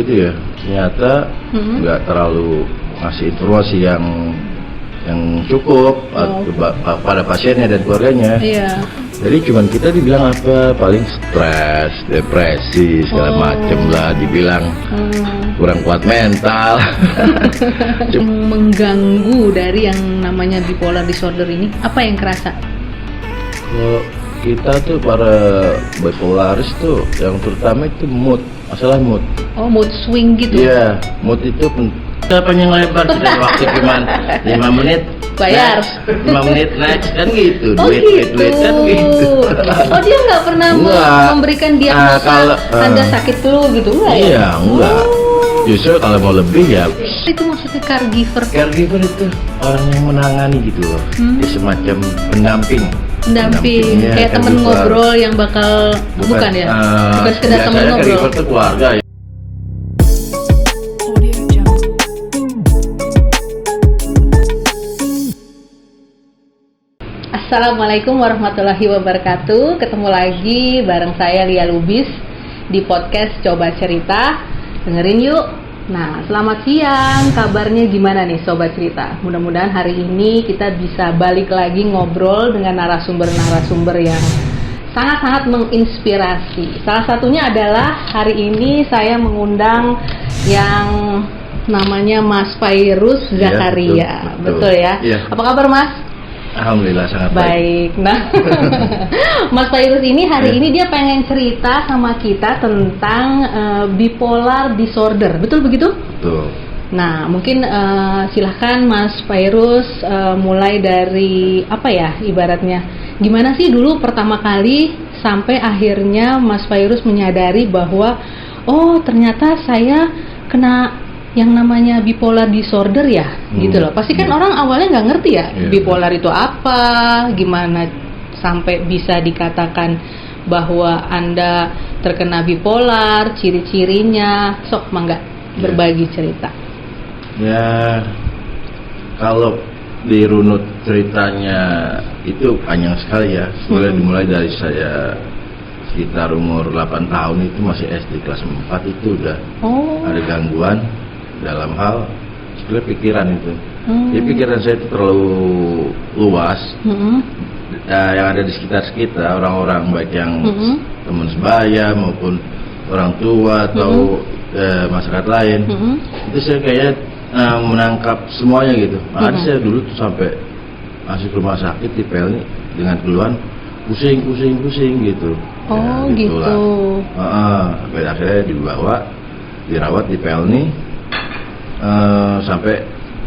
itu ya, ternyata nggak terlalu ngasih informasi yang cukup pada pasiennya dan keluarganya. Iya. Jadi cuman kita dibilang apa, paling stres, depresi, segala macem lah, dibilang kurang kuat mental. Mengganggu dari yang namanya bipolar disorder ini, apa yang kerasa? Kalau kita tuh para bipolaris tuh yang terutama itu mood, masalah mood. Oh, mood swing gitu? Iya, mood itu panjang lebar, sudah waktu cuman 5 menit bayar, next, 5 menit next, kan gitu. Oh, duit kan gitu. Oh, dia nggak pernah memberikan diagnosa Anda sakit flu gitu, enggak ya? Iya, enggak. Justru kalau mau lebih ya. Itu maksudnya caregiver. Caregiver itu orang yang menangani gitu loh. Dia semacam pendamping. Ya, kayak temen ngobrol yang bakal bukan ya? Bukan sekedar temen ngobrol. Caregiver itu keluarga ya. Assalamualaikum warahmatullahi wabarakatuh. Ketemu lagi bareng saya Lia Lubis di podcast Coba Cerita. Dengerin yuk. Nah, selamat siang. Kabarnya gimana nih Sobat Cerita? Mudah-mudahan hari ini kita bisa balik lagi ngobrol dengan narasumber-narasumber yang sangat-sangat menginspirasi. Salah satunya adalah hari ini saya mengundang yang namanya Mas Fairuz Zakaria. Ya, betul ya? Ya. Apa kabar Mas? Alhamdulillah sangat baik. Nah, Mas Fairuz ini hari ini dia pengen cerita sama kita tentang bipolar disorder, betul begitu? Betul. Nah, mungkin silahkan Mas Fairuz mulai dari apa ya ibaratnya, gimana sih dulu pertama kali sampai akhirnya Mas Fairuz menyadari bahwa oh ternyata saya kena yang namanya bipolar disorder ya, gitu loh. Pasti kan orang awalnya nggak ngerti ya, bipolar itu apa, gimana sampai bisa dikatakan bahwa Anda terkena bipolar, ciri-cirinya. Sok, mangga berbagi cerita. Ya, kalau dirunut ceritanya itu panjang sekali ya. Sebenarnya dimulai dari saya sekitar umur 8 tahun itu masih SD kelas 4 itu udah ada gangguan dalam hal sebenarnya pikiran itu. Jadi pikiran saya itu terlalu luas. Yang ada di sekitar orang-orang baik yang teman sebaya maupun orang tua atau masyarakat lain, itu saya kayaknya menangkap semuanya gitu. Makanya saya dulu tuh sampai masuk rumah sakit di Pelni dengan keluhan pusing gitu. Oh ya, gitu. Sampai akhirnya dirawat di Pelni. Sampai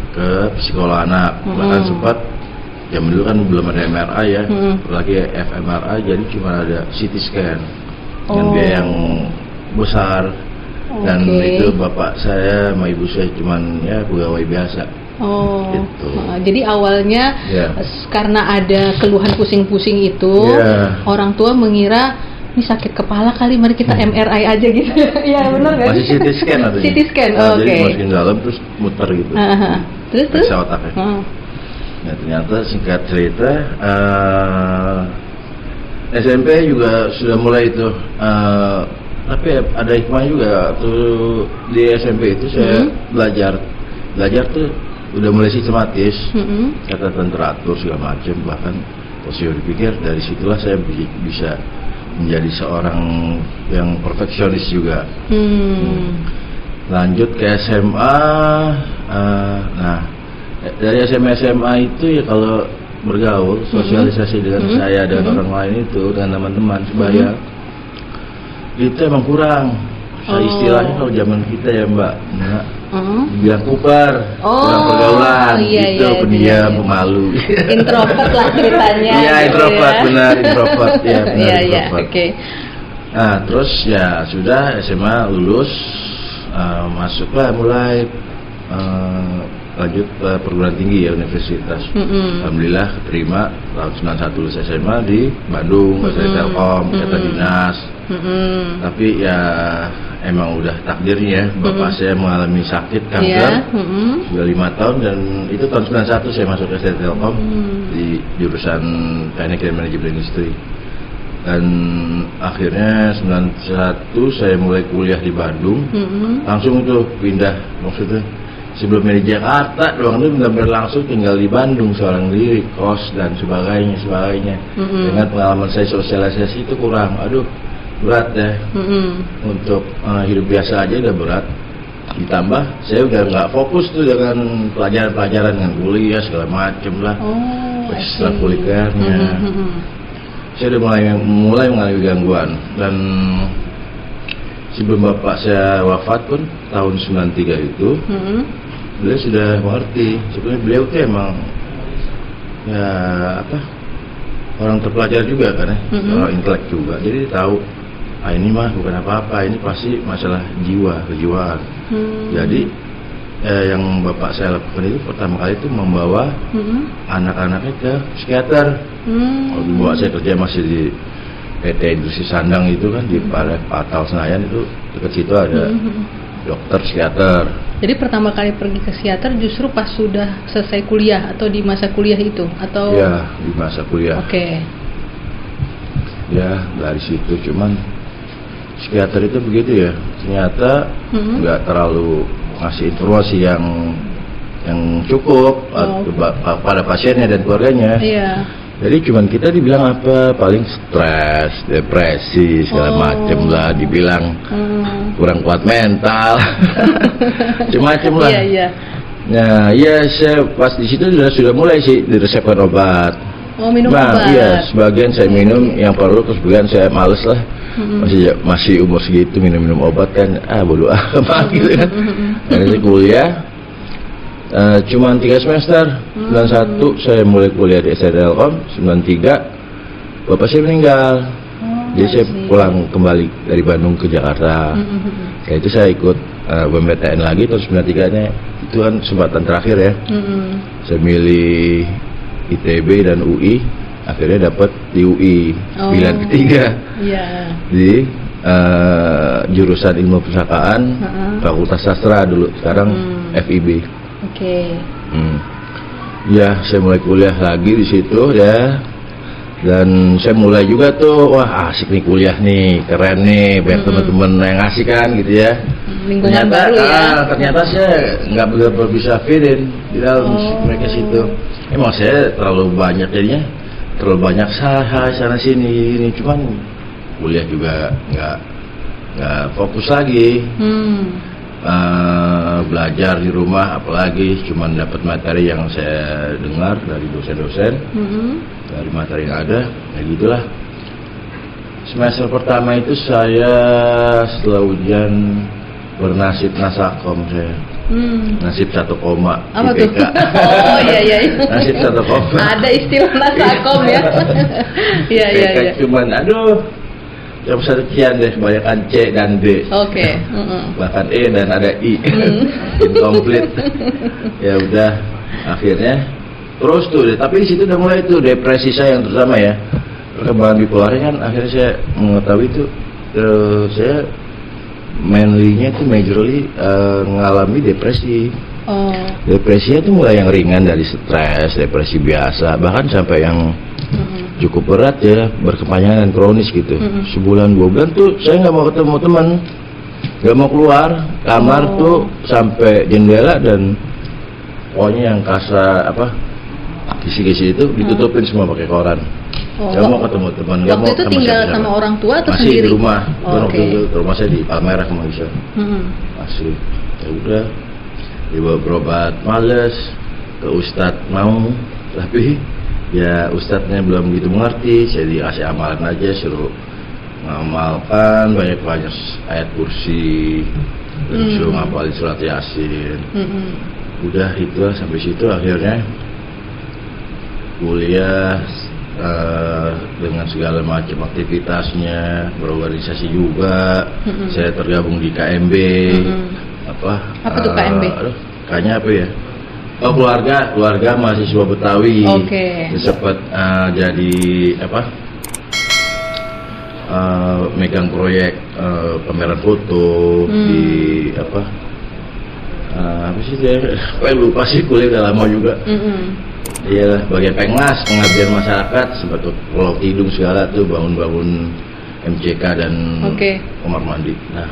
ke psikolog anak. Bahkan sempat zaman dulu kan belum ada MRI ya, apalagi fMRI, jadi cuma ada CT scan dengan biaya yang besar. Dan itu bapak saya sama ibu saya cuman ya pegawai biasa. Gitu. Jadi awalnya karena ada keluhan pusing-pusing itu, orang tua mengira ini sakit kepala kali, mari kita MRI aja gitu. Iya benar kan? Masih CT scan artinya. CT scan, Jadi masukin dalam terus muter gitu. Terus? Periksa otaknya. Nah ternyata singkat cerita SMP juga sudah mulai itu. Tapi ada hikmah juga tuh di SMP itu saya belajar tuh udah mulai sistematis, catatan teratur segala macam, bahkan saya dipikir dari situlah saya bisa menjadi seorang yang perfeksionis juga. Lanjut ke SMA. Nah dari SMA itu ya kalau bergaul, sosialisasi dengan saya dan orang lain itu, dengan teman-teman sebaya, itu emang kurang. Istilahnya kalau zaman kita ya Mbak, dibilang kupar, kurang pergaulan, gitu, pendiam, pemalu. Introvert lah ceritanya. Iya, introvert, benar, introvert. Ya, benar, introvert. Oke. Nah, terus ya sudah SMA lulus, masuklah mulai lanjut perguruan tinggi ya, universitas. Alhamdulillah keterima tahun 91 lulus SMA di Bandung, Telkom, kata dinas. Tapi ya emang udah takdirnya, bapak saya mengalami sakit kanker sudah 5 tahun, dan itu tahun 91 saya masuk ke Telkom di jurusan Teknik dan Manajemen Industri. Dan akhirnya 91 saya mulai kuliah di Bandung. Langsung tuh pindah, maksudnya sebelumnya di Jakarta doang tuh benar-benar langsung tinggal di Bandung seorang diri, kos dan sebagainya. Dengan pengalaman saya sosialisasi itu kurang, berat ya. Untuk hidup biasa aja udah berat. Ditambah saya udah nggak fokus tuh dengan pelajaran dengan kuliah segala macem lah, ekstrakurikulernya. Saya udah mulai mengalami gangguan, dan sebelum bapak saya wafat pun tahun 93 itu beliau sudah mengerti. Sebenarnya beliau tuh emang ya orang terpelajar juga kan ya, orang intelek juga, jadi tahu ini mah bukan apa-apa, ini pasti masalah kejiwaan. Jadi yang bapak saya lakukan itu pertama kali itu membawa anak-anaknya ke psikiater. Waktu bapak saya kerja masih di PT Industri Sandang itu kan, di Patal Senayan itu dekat situ ada dokter psikiater. Jadi pertama kali pergi ke psikiater justru pas sudah selesai kuliah atau di masa kuliah itu atau? Ya, di masa kuliah. Oke. Ya, dari situ cuman psikiater itu begitu ya, ternyata nggak terlalu ngasih informasi yang cukup pada pasiennya dan keluarganya. Iya. Jadi cuman kita dibilang apa, paling stres, depresi segala macem lah, dibilang kurang kuat mental, macam-macam lah. Iya. Nah, iya saya pas di situ sudah mulai sih diresepkan obat. Minum obat. Iya, sebagian saya minum yang perlu, sebagian saya males lah. Masih umur segitu minum obat kan, bodo amat gitu kan. Karena saya kuliah cuman 3 semester. 91 saya mulai kuliah di STTelkom, 93 bapak saya meninggal. Jadi saya pulang kembali dari Bandung ke Jakarta. Kayak itu saya ikut BMTN lagi tahun 93-nya. Itu kan kesempatan terakhir ya. Saya milih ITB dan UI, akhirnya dapat di UI pilihan ketiga. Di jurusan ilmu perpustakaan, Fakultas Sastra dulu, sekarang FIB. Ya, saya mulai kuliah lagi di situ ya. Dan saya mulai juga tuh, wah asik nih kuliah nih, keren nih, banyak teman-teman yang asik kan gitu ya. Lingkungan baru ya. Ternyata saya nggak benar-benar bisa fit-in di dalam mereka situ. Emang saya terlalu banyak jadinya, terlalu banyak sana sini, ini cuman kuliah juga nggak fokus lagi. Belajar di rumah apalagi cuman dapat materi yang saya dengar dari dosen-dosen, dari materi yang ada, ya gitulah. Semester pertama itu saya setelah ujian bernasib nasakom saya. Nasib 1 koma IPK. Iya. Nasib 1 koma. Ada istilah nasakom ya. Iya. Cuman yang sekian deh, kebanyakan C dan D. Bahkan E dan ada I. Incomplete. Ya udah, akhirnya terus tuh deh. Tapi di situ udah mulai tuh depresi saya yang terutama ya. Perkembangan bipolarnya kan akhirnya saya mengetahui itu saya mainly-nya itu majorly mengalami depresi. Depresinya itu mulai yang ringan dari stres, depresi biasa, bahkan sampai yang cukup berat ya, berkepanjangan kronis gitu. Sebulan 2 bulan tuh saya nggak mau ketemu teman, nggak mau keluar kamar tuh sampai jendela, dan pokoknya yang kasar kisi-kisi itu ditutupin semua pakai koran. Nggak mau ketemu teman, nggak mau. Waktu itu tinggal sama orang tua atau masih sendiri? Di rumah. Waktu itu rumah saya di Palmerah Malaysia. Masih. Ya udah, dibawa berobat, males, ke Ustadz mau, tapi ya Ustadznya belum begitu mengerti. Saya dikasih amalan aja, suruh ngamalkan banyak-banyak ayat kursi, suruh ngapalin surat Yasin. Udah itulah, sampai situ akhirnya kuliah dengan segala macam aktivitasnya, berorganisasi juga. Saya tergabung di KMB. Apa tuh KMB? Kayaknya apa ya? Keluarga mahasiswa Betawi. Sempat jadi megang proyek pameran foto di sih saya lupa sih, kuliah udah lama juga. Iya, bagian pengas, pengabdian masyarakat, seperti Pulau Tidung segala tuh, bangun-bangun MCK dan kamar mandi. Nah,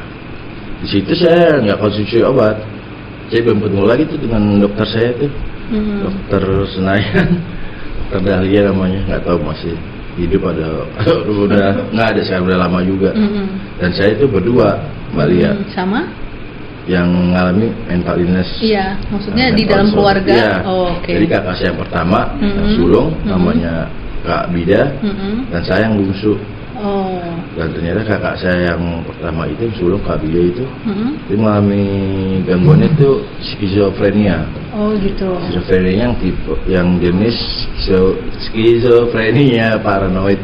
di situ saya nggak konsumsi obat. Saya belum ketemu lagi tuh dengan dokter saya tuh, dokter Senayan, dokter Dahlia namanya, nggak tahu masih hidup ada, udah nggak ada, sekarang udah lama juga. Dan saya itu berdua, Mbak Lia. Sama? Yang mengalami mental illness. Iya, maksudnya di dalam keluarga. Iya. Oke. Jadi kakak saya yang pertama, yang sulung, namanya Kak Bida, dan saya yang bungsu. Dan ternyata kakak saya yang pertama itu, sulung Kak Bida itu, dia mengalami gangguan itu skizofrenia. Oh gitu. Skizofrenia yang tipe, yang jenis skizofrenia paranoid.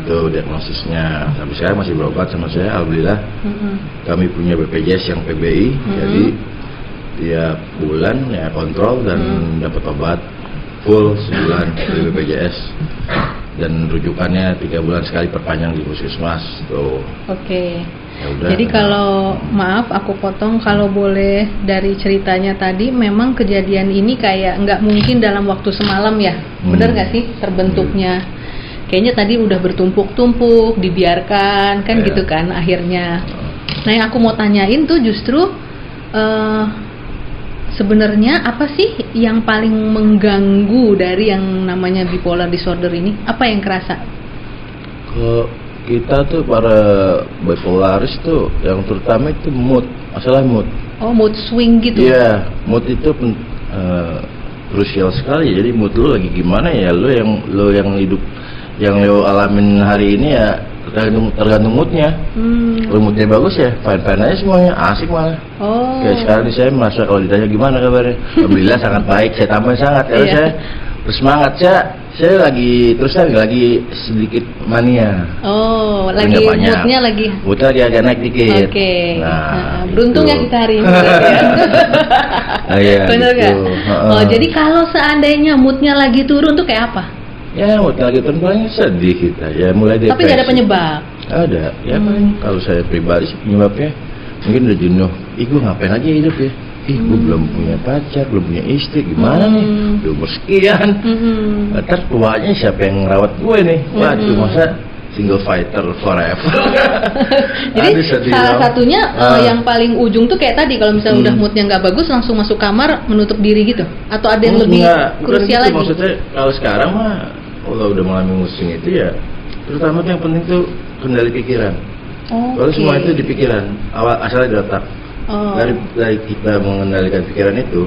Itu diagnosisnya. Sampai sekarang masih berobat sama saya, alhamdulillah. Kami punya BPJS yang PBI, jadi tiap bulan ya kontrol dan dapat obat full sebulan dari BPJS. Dan rujukannya 3 bulan sekali perpanjang di puskesmas tuh. Oke. Yaudah. Jadi kalau maaf aku potong, kalau boleh dari ceritanya tadi, memang kejadian ini kayak nggak mungkin dalam waktu semalam ya, benar nggak sih terbentuknya? Kayaknya tadi udah bertumpuk-tumpuk, dibiarkan kan gitu kan akhirnya. Nah yang aku mau tanyain tuh justru sebenarnya apa sih yang paling mengganggu dari yang namanya bipolar disorder ini? Apa yang kerasa? Kalau kita tuh para bipolaris tuh yang terutama itu mood, masalah mood. Oh, mood swing gitu? Iya, mood itu krusial sekali. Jadi mood lu lagi gimana ya, lo yang hidup, yang lo alamin hari ini ya tergantung moodnya. Kalau moodnya bagus ya fine aja semuanya, asik malah. Kayak sekarang ini saya merasa kalau ditanya gimana kabarnya, alhamdulillah sangat baik. Saya tambah sangat karena saya bersemangat. Saya lagi sedikit mania. Lagi moodnya lagi agak naik dikit. Nah, beruntung gitu. ya kita hari ini. Iya, bener gitu. nggak? Jadi kalau seandainya moodnya lagi turun tuh kayak apa? Ya, moodnya lagi turun paling sedih kita. Ya mulai depresi. Tapi nggak ada penyebab. Ada. Ya paling kalau saya pribadi sih penyebabnya mungkin udah jenuh. Gue ngapain aja hidup ya? Gue belum punya pacar, belum punya istri, gimana nih? Udah umur sekian. Ntar tuanya siapa yang ngerawat gue nih? Waduh, masa single fighter forever. Jadi salah satunya yang paling ujung tuh kayak tadi, kalau misalnya udah moodnya nggak bagus langsung masuk kamar menutup diri gitu? Atau ada yang lebih krusial lagi? Maksudnya kalau sekarang mah kalau udah mengalami musim itu ya, terutama tuh yang penting tuh kendali pikiran. Kalau semua itu di pikiran, asalnya di otak. Dari kita mengendalikan pikiran itu,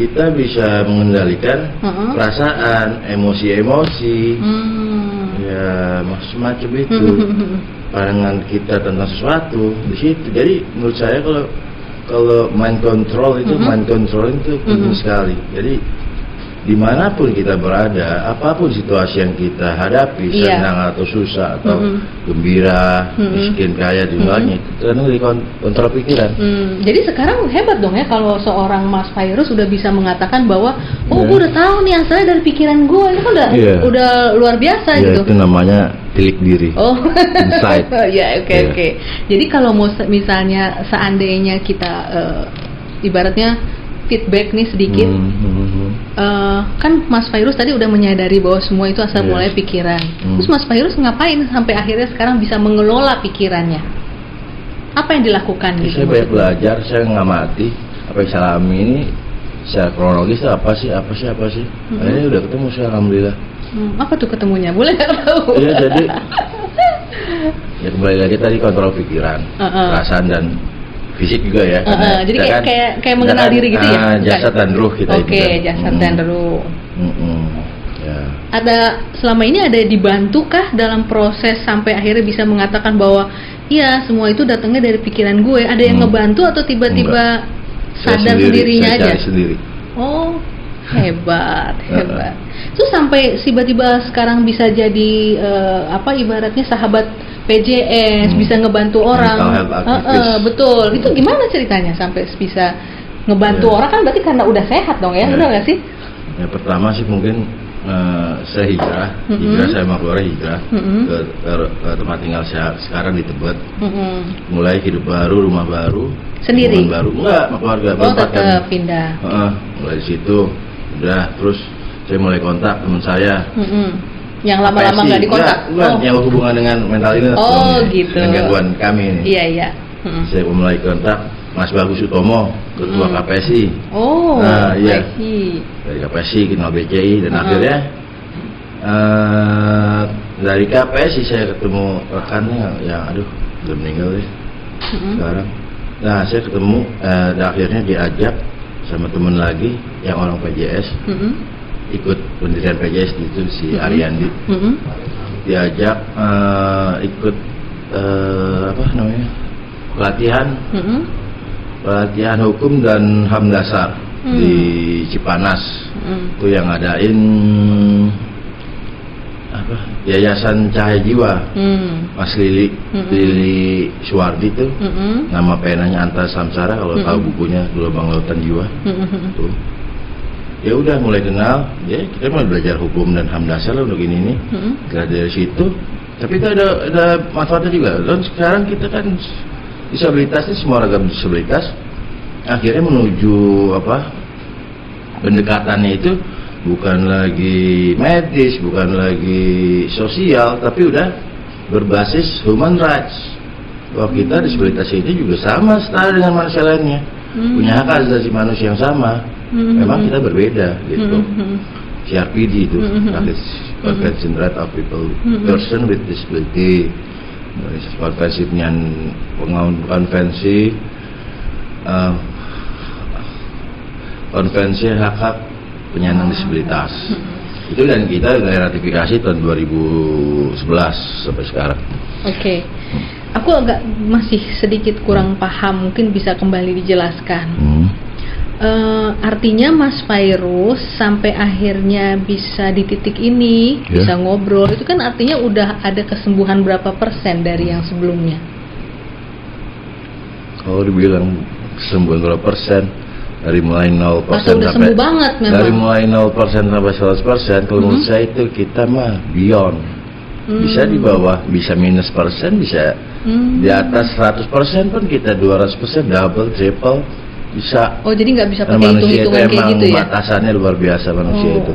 kita bisa mengendalikan perasaan, emosi-emosi, ya macam-macam itu. Pandangan kita tentang sesuatu di situ. Jadi menurut saya kalau mind control itu, mind controlling itu penting sekali. Jadi dimanapun kita berada, apapun situasi yang kita hadapi, senang atau susah atau gembira, miskin kaya, jumlahnya itu kan kontrol pikiran. Jadi sekarang hebat dong ya kalau seorang Mas Fairuz sudah bisa mengatakan bahwa gue udah tahu nih asalnya dari pikiran gue, itu kan udah luar biasa gitu. Itu namanya tilik diri. Insight. Oke. Jadi kalau misalnya seandainya kita ibaratnya feedback nih sedikit, kan Mas Fairuz tadi udah menyadari bahwa semua itu asal mulai pikiran. Terus Mas Fairuz ngapain sampai akhirnya sekarang bisa mengelola pikirannya? Apa yang dilakukan gitu? Saya banyak belajar, saya ngamati apa yang saya alami ini secara kronologis itu apa sih. Akhirnya udah ketemu saya, alhamdulillah. Apa tuh ketemunya? Boleh nggak tahu? Iya, jadi ya kembali lagi tadi kontrol pikiran, perasaan dan fisik juga ya. Jadi kayak mengenal diri gitu ya. Jasad dan ruh kita. Jasad dan ruh. Ya. Ada selama ini ada dibantukah dalam proses sampai akhirnya bisa mengatakan bahwa iya semua itu datangnya dari pikiran gue? Ada yang ngebantu atau tiba-tiba sadar sendirinya aja? Saya cari sendiri. Oh, hebat. Terus sampai tiba-tiba sekarang bisa jadi ibaratnya sahabat PJS, bisa ngebantu orang. Betul. Itu gimana ceritanya sampai bisa ngebantu orang? Kan berarti karena udah sehat dong ya, benar nggak sih? Ya pertama sih mungkin saya hijrah, saya sama keluarga hijrah ke tempat tinggal saya sekarang di Tebet. Mulai hidup baru, rumah baru, sendiri? Lingkungan baru, enggak, sama keluarga. Oh, tetap pindah. Mulai di situ, udah, terus saya mulai kontak teman saya. Yang lama-lama nggak dikontak? Enggak, yang hubungan dengan mental ini. Gitu. Dengan gangguan kami ini. Iya. Saya mulai kontak Mas Bagus Utomo, ketua KPSI. Oh, iya. Dari KPSI, kenal BCI, dan akhirnya dari KPSI saya ketemu rekannya yang aduh udah meninggal deh sekarang. Nah, saya ketemu dan akhirnya diajak sama temen lagi yang orang PJS, ikut pendirian PJS itu si Ariandi, diajak ikut pelatihan hukum dan HAM dasar di Cipanas. Itu yang ngadain Yayasan Cahaya Jiwa, Mas Lili Suwardi tuh, nama penanya Anta Samsara, kalau tahu bukunya Gelombang Lautan Jiwa. Tuh. Ya udah mulai kenal, ya kita mulai belajar hukum dan HAM dasar lah untuk ini. Dari situ, tapi itu ada manfaatnya juga. Dan sekarang kita kan disabilitas ini semua ragam disabilitas, akhirnya menuju pendekatannya itu bukan lagi medis, bukan lagi sosial, tapi udah berbasis human rights. Bahwa kita disabilitas ini juga sama setara dengan manusia lainnya, punya hak asasi manusia yang sama. Memang kita berbeda gitu. CRPD itu, Convention Right of People, Person with Disability, konvensinya konvensi hak-hak penyandang disabilitas. Itu dan kita dari ratifikasi tahun 2011 sampai sekarang. Oke. Aku agak masih sedikit kurang paham, mungkin bisa kembali dijelaskan. Artinya Mas Fairuz sampai akhirnya bisa di titik ini, bisa ngobrol, itu kan artinya udah ada kesembuhan berapa persen dari yang sebelumnya? Kalau dibilang kesembuhan berapa persen, dari mulai 0% sampai banget, dari mulai 0% sampai 100%, kalau menurut saya itu kita mah beyond. Bisa di bawah, bisa minus persen, bisa di atas 100% pun kita 200%, double, triple bisa. Oh, jadi nggak bisa pakai hitung-hitungan kayak gitu ya? Batasannya luar biasa manusia itu.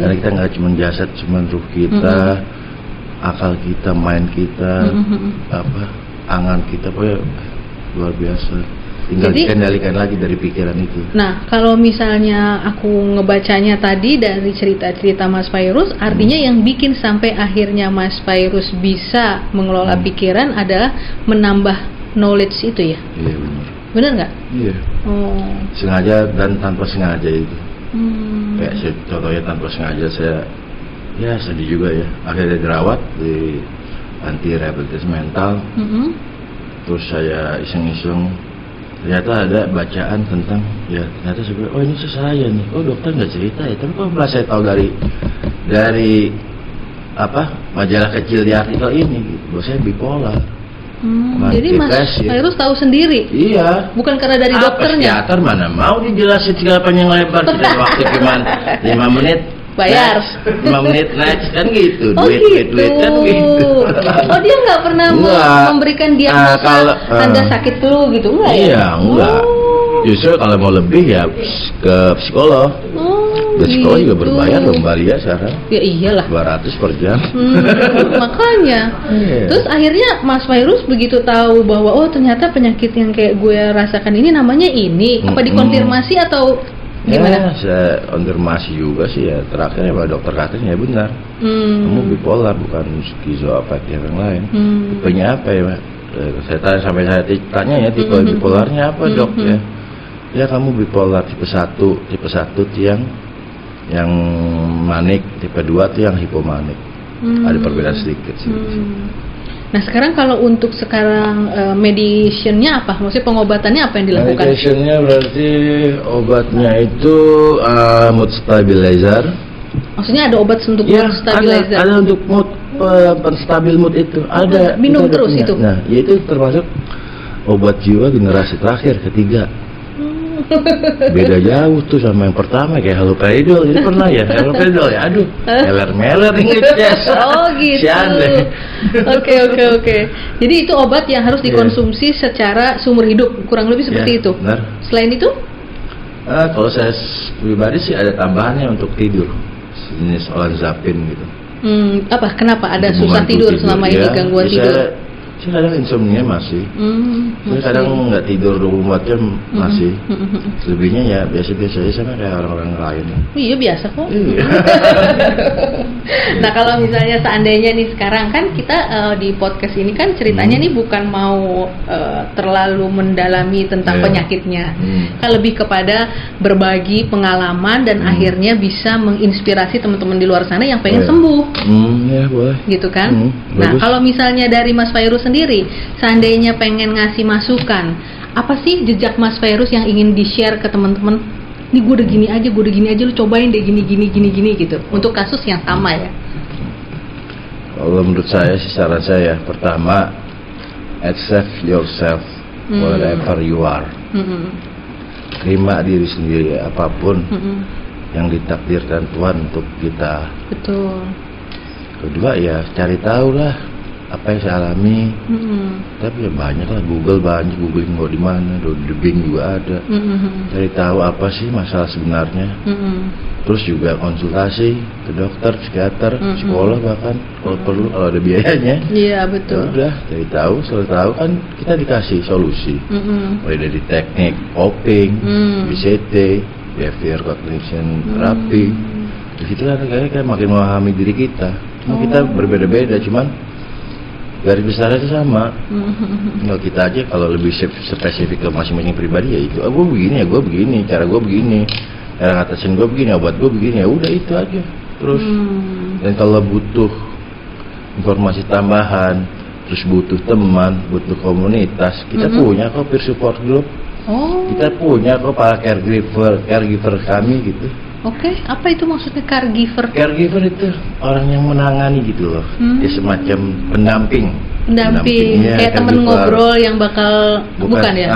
Karena kita nggak cuma jasad, cuma ruh kita, akal kita, mind kita, angan kita, pokoknya luar biasa. Tinggal dikendalikan lagi dari pikiran itu. Nah, kalau misalnya aku ngebacanya tadi dari cerita-cerita Mas Fairuz, artinya yang bikin sampai akhirnya Mas Fairuz bisa mengelola pikiran adalah menambah knowledge itu ya? Iya, benar. Benar nggak? Iya. Sengaja dan tanpa sengaja itu. Kayak contohnya tanpa sengaja saya, ya sedih juga ya. Akhirnya dirawat di anti rehabilitasi mental. Terus saya iseng-iseng, ternyata ada bacaan tentang, ya ternyata saya bilang, oh ini saya nih. Oh, dokter nggak cerita ya, tapi kok malah saya tahu dari majalah kecil di artikel ini gitu. Bahwa saya bipolar. Jadi Mas Fairuz tahu sendiri? Iya. Bukan karena dari dokternya? Psikiater mana mau dijelasin segala panjang lebar, kita waktu cuma 5 menit bayar, 5 menit next kan gitu. Oh, duit kan gitu. Oh, dia nggak pernah memberikan diagnosa Anda sakit flu gitu, enggak ya? Iya, enggak. Justru kalau mau lebih ya ke psikolog. Dan psikolog juga berbayar loh Mbak Lia sekarang. Ya iyalah. 200 per jam. Makanya. Terus akhirnya Mas Fairuz begitu tahu bahwa oh ternyata penyakit yang kayak gue rasakan ini namanya ini. Apa dikonfirmasi atau gimana? Ya, saya konfirmasi juga sih ya. Terakhir ya Pak dokter katanya ya benar. Kamu bipolar bukan skizoafektif yang lain. Tipenya apa ya Pak? Saya tanya sampai saya tanya ya tipe bipolarnya apa dok ya? Ya kamu bipolar tipe 1 itu yang manik, tipe 2 itu yang hipomanik. Ada perbedaan sedikit sih. Nah sekarang kalau untuk sekarang medication-nya apa? Maksudnya pengobatannya apa yang dilakukan? Medication-nya berarti obatnya itu mood stabilizer. Maksudnya ada obat untuk mood stabilizer? Ada untuk mood penstabil mood itu. Ada. Minum terus itu? Nah itu termasuk obat jiwa generasi terakhir ketiga. Beda jauh tuh sama yang pertama kayak haloperidol. Jadi pernah ya haloperidol ya, aduh meler-meler nih ngecas. Oh gitu. Oke. Jadi itu obat yang harus dikonsumsi secara seumur hidup, kurang lebih seperti itu. Benar. Selain itu? Kalau saya pribadi sih ada tambahannya untuk tidur, jenis olanzapin gitu. Apa? Kenapa ada Untuk susah membantu tidur selama ini, gangguan tidur? Saya kadang insomnia masih. Saya kadang nggak tidur 24 jam masih. Selebihnya ya biasa-biasa aja sama kayak orang-orang lain. Iya biasa kok. Iya. Nah kalau misalnya seandainya nih sekarang kan kita di podcast ini kan ceritanya nih bukan mau terlalu mendalami tentang penyakitnya, kan lebih kepada berbagi pengalaman dan akhirnya bisa menginspirasi teman-teman di luar sana yang pengen sembuh. Ya boleh. Gitu kan. Nah bagus. kalau misalnya dari Mas Fairuz sendiri, seandainya pengen ngasih masukan, apa sih jejak Mas Fairuz yang ingin di-share ke teman-teman? Nih gue udah gini aja, lu cobain deh gini gitu. Untuk kasus yang sama ya. Kalau menurut saya sih saran saya, pertama accept yourself whatever you are. Terima diri sendiri apapun yang ditakdirkan Tuhan untuk kita. Betul. Kedua ya cari tahu lah apa yang saya alami. Tapi ya banyak lah, googling mau di mana, di Bing juga ada. Cari tahu apa sih masalah sebenarnya. Terus juga konsultasi ke dokter, psikiater, psikolog bahkan kalau perlu, kalau ada biayanya. Iya betul. Ya udah cari tahu, selalu tahu kan kita dikasih solusi. Mulai dari teknik coping, BCT, behavior cognition therapy. Di situ kan kayak makin memahami diri kita. Cuma kita berbeda-beda, cuman garis besarnya itu sama. Tinggal kita aja kalau lebih spesifik ke masing-masing pribadi ya itu. Gue begini, cara gue begini, cara ngatasin gue begini, obat gue begini, ya udah itu aja. Terus dan kalau butuh informasi tambahan, terus butuh teman, butuh komunitas, kita punya kok peer support group. Kita punya kok para caregiver kami gitu. Oke, apa itu maksudnya caregiver? Caregiver itu orang yang menangani gitu loh. Dia semacam pendamping. Pendamping, kayak temen ngobrol yang bakal bukan ya?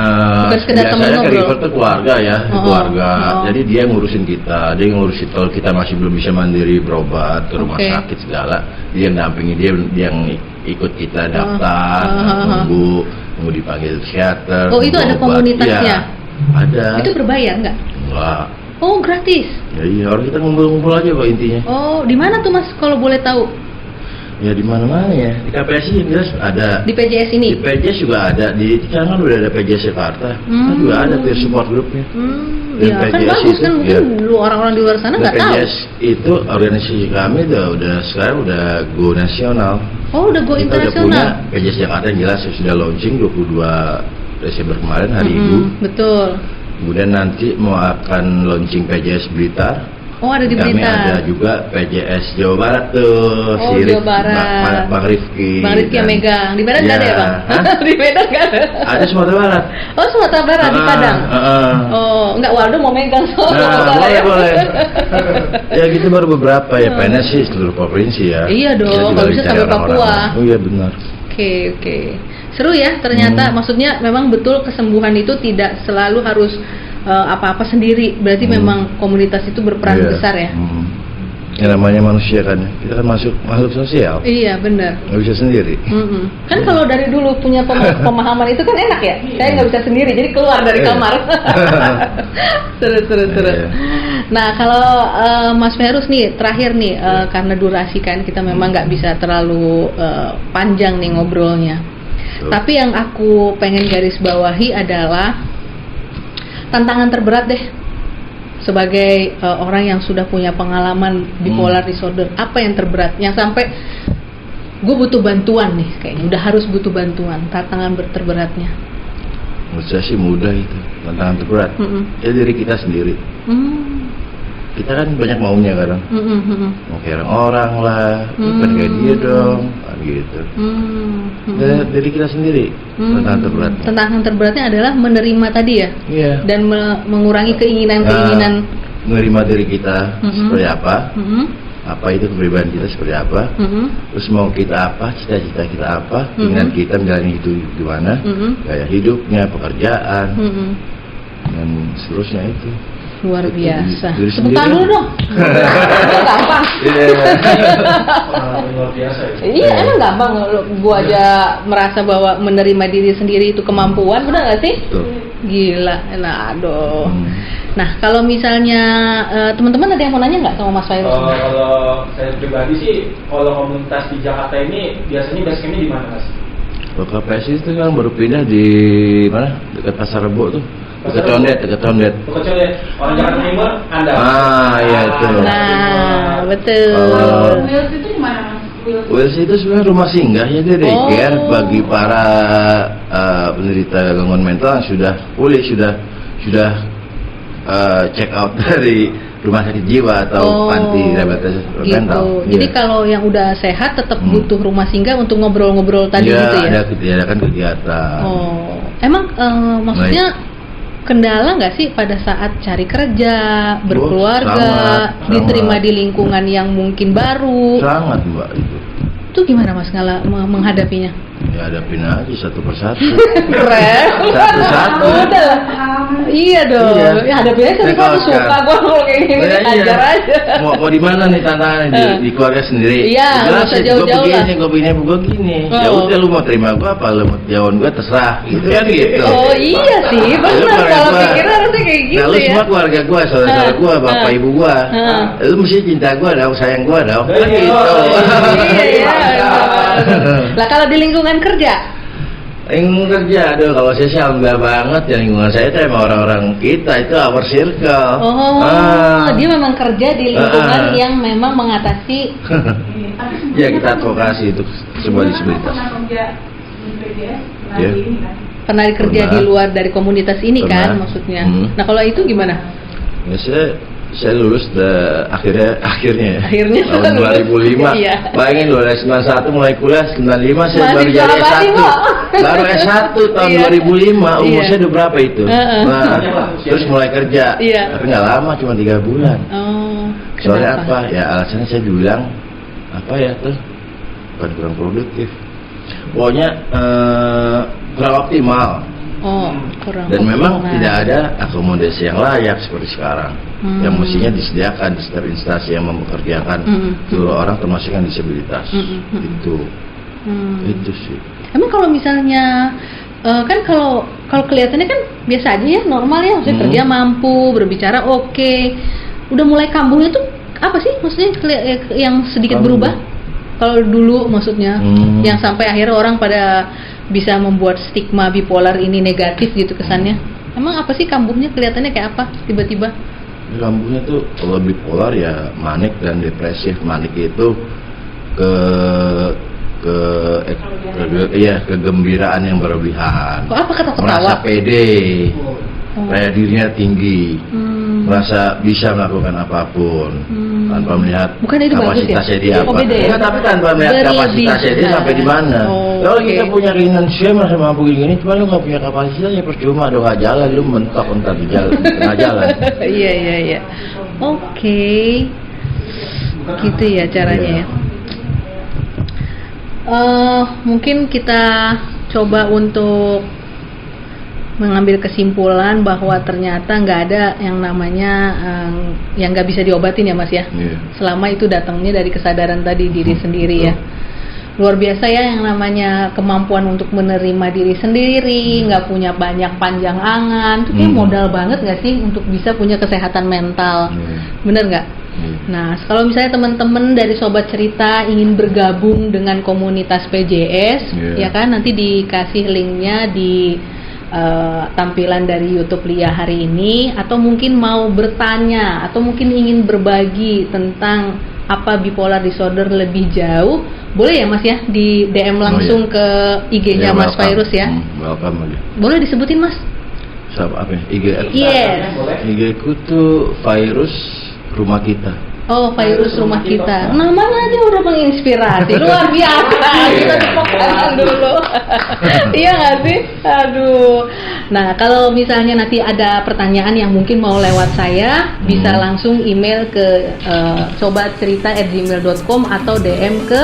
Bukan sekedar temen ngobrol. Caregiver itu keluarga ya, keluarga. Jadi dia ngurusin kita, dia ngurusin kalau kita masih belum bisa mandiri berobat ke rumah sakit segala, dia yang dampingi, dia yang ikut kita daftar, nunggu dipanggil psikiater. Oh itu ada komunitasnya? Ya, ada. Itu berbayar nggak? Enggak. Oh gratis? Ya iya, orang kita ngumpul-ngumpul aja kok intinya. Oh di mana tuh Mas kalau boleh tahu? Ya di mana-mana ya. Di KPSI yang jelas ada. Di PJS ini? Di PJS juga ada. Di sekarang kan udah ada PJS Jakarta. Kan juga ada peer support groupnya. Ya kan bagus kan, mungkin lu orang-orang di luar sana nggak tahu. PJS itu organisasi kami udah sekarang udah go nasional. Oh udah go internasional. Kita udah punya PJS Jakarta yang jelas sudah launching 22 Desember kemarin hari Ibu. Betul. Kemudian nanti mau akan launching PJS Blitar. Oh ada di Kami Blitar. ada juga PJS Jawa Barat tuh. Oh Jawa Barat. Bang Rifki. Bang Rifki yang megang. Di Medan nggak ada ya Bang? Di Medan nggak ada. Ada Sumatera Barat. Oh Sumatera Barat di Padang. Oh nggak, Waldo mau megang soalnya. Boleh. Ya gitu baru beberapa ya. PNS sih seluruh provinsi ya. Iya dong. Kalau bisa sampai Papua. Oh iya benar. Oke. Seru ya ternyata. Maksudnya memang betul kesembuhan itu tidak selalu harus apa-apa sendiri. Berarti memang komunitas itu berperan besar ya. Ya namanya manusia kan, kita kan makhluk sosial. Iya benar. Nggak bisa sendiri. Kan kalau dari dulu punya pemahaman itu kan enak ya. Saya nggak bisa sendiri, jadi keluar dari kamar. Seru. Iya. Nah kalau Mas Fairuz nih terakhir nih, karena durasi kan kita memang nggak bisa terlalu panjang nih ngobrolnya. Tapi yang aku pengen garis bawahi adalah tantangan terberat deh sebagai orang yang sudah punya pengalaman bipolar disorder. Apa yang terberat yang sampai gue butuh bantuan nih, kayaknya udah harus butuh bantuan, tantangan terberatnya? Menurut saya sih mudah itu, tantangan terberat ya diri kita sendiri. Kita kan banyak maunya kadang, mau kayak orang lah, bukan kayak dia dong, gitu. Dari kita sendiri, tantangan terberatnya. Tantangan terberatnya adalah menerima tadi ya, dan mengurangi keinginan-keinginan. Menerima diri kita seperti apa, apa itu kepribadian kita seperti apa, terus mau kita apa, cita-cita kita apa, keinginan kita menjalani itu gimana, gaya hidupnya, pekerjaan. dan seterusnya itu. Luar Itu biasa. diri Tepuk tangan sendiri. dulu dong. Gampang. Iya. Luar biasa ya. Iya, emang gampang. Gua aja merasa bahwa menerima diri sendiri itu kemampuan, benar nggak sih? Betul. Gila, nah aduh. Hmm. Nah, kalau misalnya teman-teman ada yang mau nanya nggak sama Mas Fairuz? Kalau saya pribadi sih, kalau komunitas di Jakarta ini biasanya basecampnya di mana, Mas? Kalau KPS itu kan baru pindah di mana? Dekat Pasar Rebo tuh. Dekat Condet. Pokoknya ya, orang Jakarta Timur, Anda. Iya itu. Nah, betul. Kalau Wheels itu di mana, Mas? Wheels itu sebenarnya rumah singgah ya, dia daycare Oh. bagi para penderita gangguan mental yang sudah pulih, sudah check out dari rumah sakit jiwa atau panti rehabilitasi gitu. mental. Jadi Iya. kalau yang udah sehat tetap butuh rumah singgah untuk ngobrol-ngobrol tadi Iya, gitu ya. ada kan kegiatan. Oh, emang maksudnya kendala nggak sih pada saat cari kerja, berkeluarga, sangat. diterima di lingkungan yang mungkin baru? Sangat Mbak itu. Itu gimana Mas menghadapinya? Ya hadapin aja satu persatu. Keren. Satu-satu. Udah lah. Iya dong. Iya. Ya hadapinnya tapi Saya gua kalau tuh suka sekarang- gua kalau kayak gini Iya, ajar aja. Mau di mana nih tantangannya di keluarga sendiri? Iya, nggak usah Jelasin, jauh-jauh gue lah. begini, gue gini. Ya Oh. udah lu mau terima gue apa lu mau jauhan gue terserah gitu kan gitu. Oh iya sih, Lu benar keluarga kalau gua. pikir harusnya kayak gitu Nah lu ya. semua keluarga gue, saudara-saudara gue, bapak ibu gue, Heeh. lu mesti cinta gue dong, sayang gue dong. Kan Iya. gitu. Iya ya. Lah kalau di lingkungan kerja, Lingkungan kerja, aduh kalau saya sih alhamdulillah banget ya lingkungan saya itu emang orang-orang kita itu our circle. dia memang kerja di lingkungan Ah. yang memang mengatasi. Ya kita advokasi untuk sebuah disabilitas. Pernah kerja di PJS, pernah Iya. di ini kan? Pernah kerja Pernah. di luar dari komunitas ini kan Pernah. maksudnya. Hmm. Nah kalau itu gimana? Ya, saya lulus akhirnya Akhirnya tahun lulus. 2005. Iya. Bayangin loh dari 91 mulai kuliah 95 saya Masih baru jadi berapa nih, S1. Mbak? Baru S1 tahun Iya. 2005 umur Iya. saya udah berapa itu? Heeh. Nah, terus mulai kerja. Iya. Tapi nggak lama cuma 3 bulan. Oh. Soalnya kenapa? apa? Ya alasannya saya bilang apa ya tuh? Bukan kurang produktif. Pokoknya kurang optimal. Oh, kurang. Dan memang optimal. tidak ada akomodasi yang layak seperti sekarang yang mestinya disediakan di setiap instansi yang mempekerjakan seluruh orang termasuk yang disabilitas. Itu itu sih. Emang kalau misalnya kan kalau kelihatannya kan biasa aja ya, normal ya, maksudnya kerja mampu, berbicara oke. Udah mulai kambuhnya tuh apa sih maksudnya yang sedikit Kambuh. berubah? Kalau dulu maksudnya yang sampai akhirnya orang pada bisa membuat stigma bipolar ini negatif gitu kesannya. Emang apa sih kambuhnya, kelihatannya kayak apa tiba-tiba? Kambuhnya tuh kalau bipolar ya manik dan depresif. Manik itu kegembiraan yang berlebihan. Kok apa ketawa-ketawa? Merasa pede, kayak dirinya tinggi, merasa bisa melakukan apapun tanpa melihat Bukan itu bagus kapasitasnya ya? dia Oh, apa. beda ya? Enggak, tapi tanpa melihat kapasitasnya dia sampai di mana. Oh, Kalau oke. kita punya keinginan saya merasa mampu gini, cuma lu nggak punya kapasitas ya percuma dong, nggak jalan, lu mentok entar di jalan, di tengah jalan. Iya. Oke. Gitu ya caranya Iya. ya. Mungkin kita coba untuk mengambil kesimpulan bahwa ternyata nggak ada yang namanya yang nggak bisa diobatin ya Mas ya. Iya. Selama itu datangnya dari kesadaran tadi diri sendiri ya. Luar biasa ya yang namanya kemampuan untuk menerima diri sendiri, nggak punya banyak panjang angan, itu kayak modal banget nggak sih untuk bisa punya kesehatan mental, bener nggak? Nah, kalau misalnya teman-teman dari Sobat Cerita ingin bergabung dengan komunitas PJS, ya kan, nanti dikasih linknya di tampilan dari YouTube Lia hari ini, atau mungkin mau bertanya, atau mungkin ingin berbagi tentang apa bipolar disorder lebih jauh, boleh ya Mas ya di DM langsung ke IG-nya Mas Fairuz ya. Welcome aja. Boleh disebutin Mas? Siapa apa ya? IG Yes. IG ku tuh Fairuz Rumah Kita. Oh, Fairuz Rumah Kita. Namanya aja udah menginspirasi. Luar biasa. Kita tepuk tangan dulu. Iya nggak sih? Aduh. Nah, kalau misalnya nanti ada pertanyaan yang mungkin mau lewat saya, bisa langsung email ke sobatcerita@gmail.com atau DM ke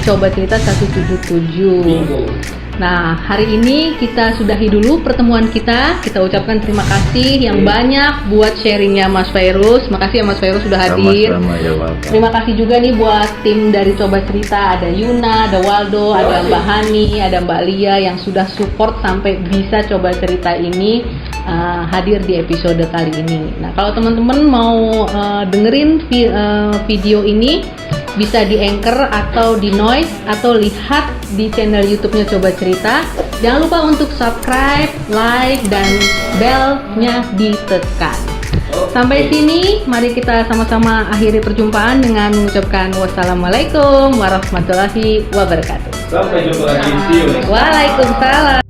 sobatcerita 177. Nah, hari ini kita sudahi dulu pertemuan kita. Kita ucapkan terima kasih yang banyak buat sharingnya Mas Fairuz. Makasih ya Mas Fairuz sudah hadir. Sama-sama ya Bapak. Terima kasih juga nih buat tim dari Coba Cerita. Ada Yuna, ada Waldo, ada Mbak Hani, ada Mbak Lia yang sudah support sampai bisa Coba Cerita ini hadir di episode kali ini. Nah, kalau teman-teman mau dengerin video ini, bisa di Anchor atau di Noise atau lihat di channel YouTube-nya Coba Cerita. Jangan lupa untuk subscribe, like, dan bell-nya ditekan. Sampai sini, mari kita sama-sama akhiri perjumpaan dengan mengucapkan wassalamualaikum warahmatullahi wabarakatuh. Sampai jumpa lagi. See you next time. Waalaikumsalam.